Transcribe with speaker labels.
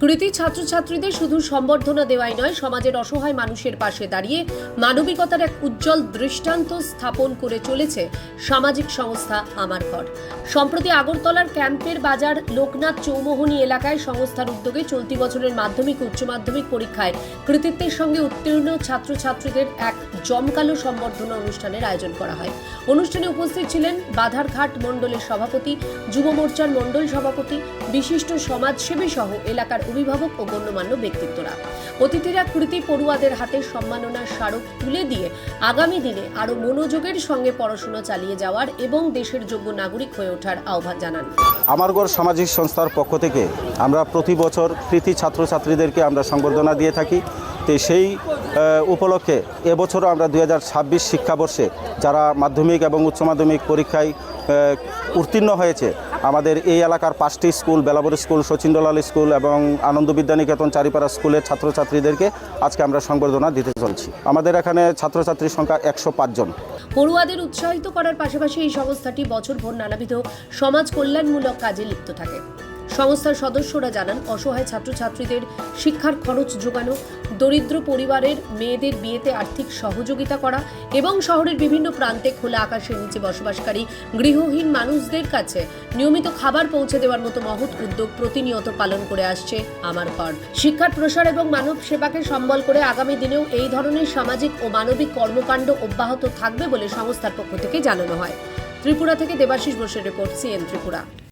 Speaker 1: কৃতি ছাত্রছাত্রীদের শুধু সম্বর্ধনা দেওয়াই নয়, সমাজের অসহায় মানুষের পাশে দাঁড়িয়ে মানবিকতার এক উজ্জ্বল দৃষ্টান্ত স্থাপন করে চলেছে সামাজিক সংস্থা আমার ঘর। সম্প্রতি আগরতলার ক্যাম্পের বাজার লোকনাথ চৌমোহনী এলাকায় সংস্থার উদ্যোগে চলতি বছরের মাধ্যমিক উচ্চ মাধ্যমিক পরীক্ষায় কৃতিত্বের সঙ্গে উত্তীর্ণ ছাত্রছাত্রীদের এক জমকালো সম্বর্ধনা অনুষ্ঠানের আয়োজন করা হয়। অনুষ্ঠানে উপস্থিত ছিলেন বাধারঘাট মণ্ডলের সভাপতি, যুব মোর্চার মণ্ডল সভাপতি, বিশিষ্ট সমাজসেবী সহ এলাকার অভিভাবক ও গণ্যমান্য ব্যক্তিত্বরা। অতিথিরা কৃতি পড়ুয়াদের হাতে সম্মাননার স্মারক তুলে দিয়ে আগামী দিনে আরও মনোযোগের সঙ্গে পড়াশোনা চালিয়ে যাওয়ার এবং দেশের যোগ্য নাগরিক হয়ে ওঠার আহ্বান জানান।
Speaker 2: আমার ঘর সামাজিক সংস্থার পক্ষ থেকে আমরা প্রতি বছর কৃতি ছাত্রছাত্রীদেরকে আমরা সংবর্ধনা দিয়ে থাকি। তো সেই উপলক্ষে এবছরও আমরা 2026 শিক্ষাবর্ষে যারা মাধ্যমিক এবং উচ্চ মাধ্যমিক পরীক্ষায় উত্তীর্ণ হয়েছে, আমাদের এই এলাকার 5টি স্কুল, বেলাবর স্কুল, সচিন্দলাল স্কুল এবং আনন্দ বিদ্যানিকেতন চারিপাড়া স্কুলের ছাত্রছাত্রীদেরকে আজকে আমরা সংবর্ধনা দিতে চলছি। আমাদের এখানে ছাত্রছাত্রীর সংখ্যা 105 জন।
Speaker 1: পড়ুয়াদের উৎসাহিত করার পাশাপাশি এই সংস্থাটি বছরভর নানাবিধ সমাজ কল্যাণমূলক কাজে লিপ্ত থাকে। সংস্থার সদস্যরা জানান, অসহায় ছাত্রছাত্রীদের শিক্ষার খরচ যোগানো, দরিদ্র পরিবারের মেয়েদের বিয়েতে আর্থিক সহযোগিতা করা এবং শহরের বিভিন্ন প্রান্তে খোলা আকাশের নিচে বসবাসকারী গৃহহীন মানুষদের কাছে নিয়মিত খাবার পৌঁছে দেওয়ার মতো মহৎ উদ্যোগ প্রতিনিয়ত পালন করে আসছে আমার ঘর। শিক্ষার প্রসার এবং মানব সেবাকে সম্বল করে আগামী দিনেও এই ধরনের সামাজিক ও মানবিক কর্মকাণ্ড অব্যাহত থাকবে বলে সংস্থার পক্ষ থেকে জানানো হয়। ত্রিপুরা থেকে দেবাশিস বোসের রিপোর্ট, সিএন ত্রিপুরা।